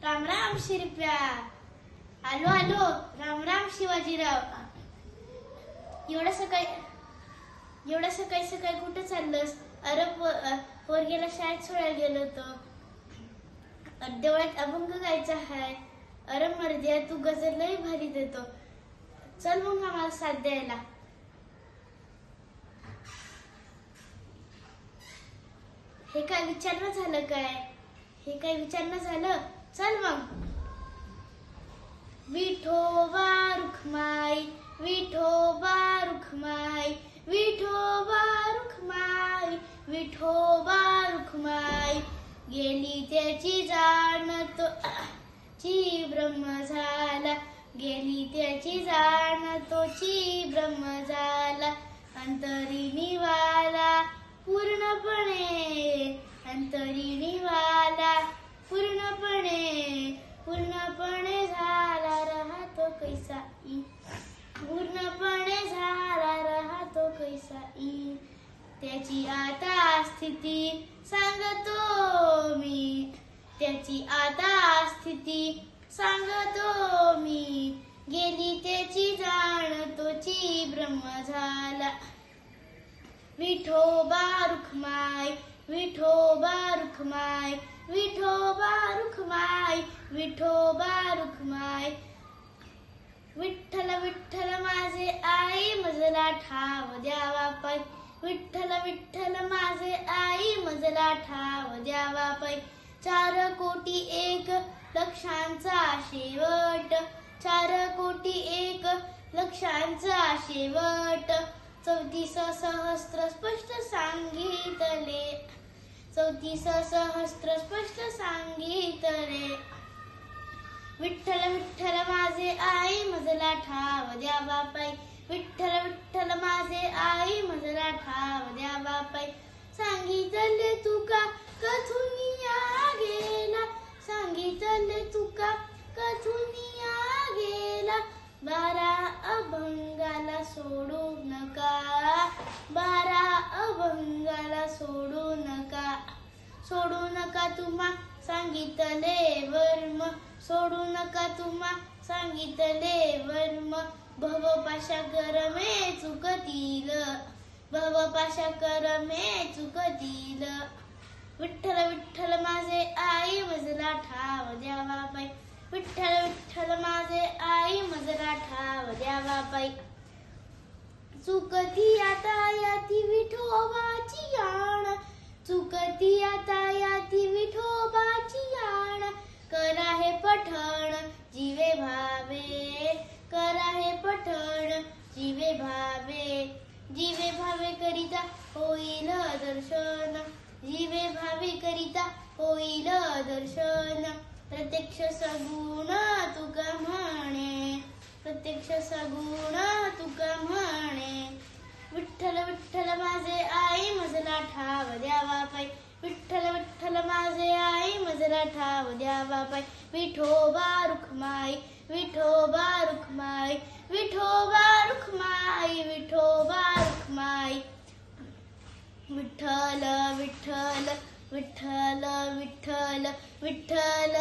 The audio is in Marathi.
राम राम शिरप्या. आलो आलो. राम राम शिवाजीराव. एवढं सकाळी सकाळी कुठं चाललंस? अरे पोरगेला शाळेत सोडायला गेलो होतो. देवळात अभंग गायचा आहे. अरे मर्द्या, तू गजर लई भारी देतो. चल मग आम्हाला साथ द्यायला. हे काय विचारणं झालं काय? हे काय विचारणं झालं? चल मग. विठोबा रुखमाई, विठोबा रुखमाई, विठोबा रुखमाई, विठोबा रुखमाई. गेली त्याची जाण तो ची ब्रह्म झाला. गेली त्याची जाण तोची ब्रह्म झाला. अंतरी निवाला पूर्णपणे, अंतरी निवाला पूर्णपणे. पूर्णपणे झाला राहतो कैसा ई, पूर्णपणे झाला राहतो कैसा ई. त्याची आता स्थिती सांगतो मी, त्याची आता स्थिती सांगतो मी. गेली त्याची जाण तोची ब्रह्म झाला. विठोबा रुखमाई, विठोबा रुखमाई, विठोबा रुखमाई, विठोबा रुखमाई. विठ्ठल विठ्ठल माझे आई मजला ठाव द्यावा पाय. विठ्ठल विठ्ठल माझे आई मजला ठाव द्यावा पाय. 4 कोटी 1 लक्षांचा शेवट, 4 कोटी 1 लक्षांचा शेवट. 34 सहस्त्र स्पष्ट सांगितले, 34 सहस्त्र स्पष्ट सांगितले. विठ्ठल विठ्ठल माझे आई मजला ठाव द्यावा पाय. विठ्ठल विठ्ठल माझे आई मजला ठाव द्यावा पाय. सांगितले तुका कथुनिया गेला, सांगितले तुका कथुनिया गेला. 12 अभंगाला सोडू नका, 12 अभंगाला सोडू नका. सोडू नका तुम्हा सांगितले वर्म, सोडू नका तुम्हा सांगितले वर्म. भवपाशा करमे चुकतील, भवपाशा करमे चुकतील. विठ्ठल विठ्ठल माझे आई मजला ठाव द्यावा पाय. विठ्ठल विठ्ठल माझे आई मजला ठाव द्यावा पाय. चुकती आता याती विठोबाची याण, चुकती आता याती विठोबाची याण. करा हे पठण जीवे भावे, करा हे पठण जीवे भावे. जीवे भावे करिता होईल दर्शन, जीवे भावे करिता होईल दर्शन. प्रत्यक्ष सगुण तुका म्हणे, प्रत्यक्ष सगुण तुका म्हणे. विठ्ठल विठ्ठल माझे आई मजला ठाव द्यावा पाय. विठ्ठल विठ्ठल माझे आई मजला ठाव द्यावा पाय. विठोबा रुखमाई, विठोबा रुखमाई, विठोबा रुखमाई, विठोबा रुखमाई. विठ्ठल विठ्ठल विठ्ठल विठ्ठल विठ्ठल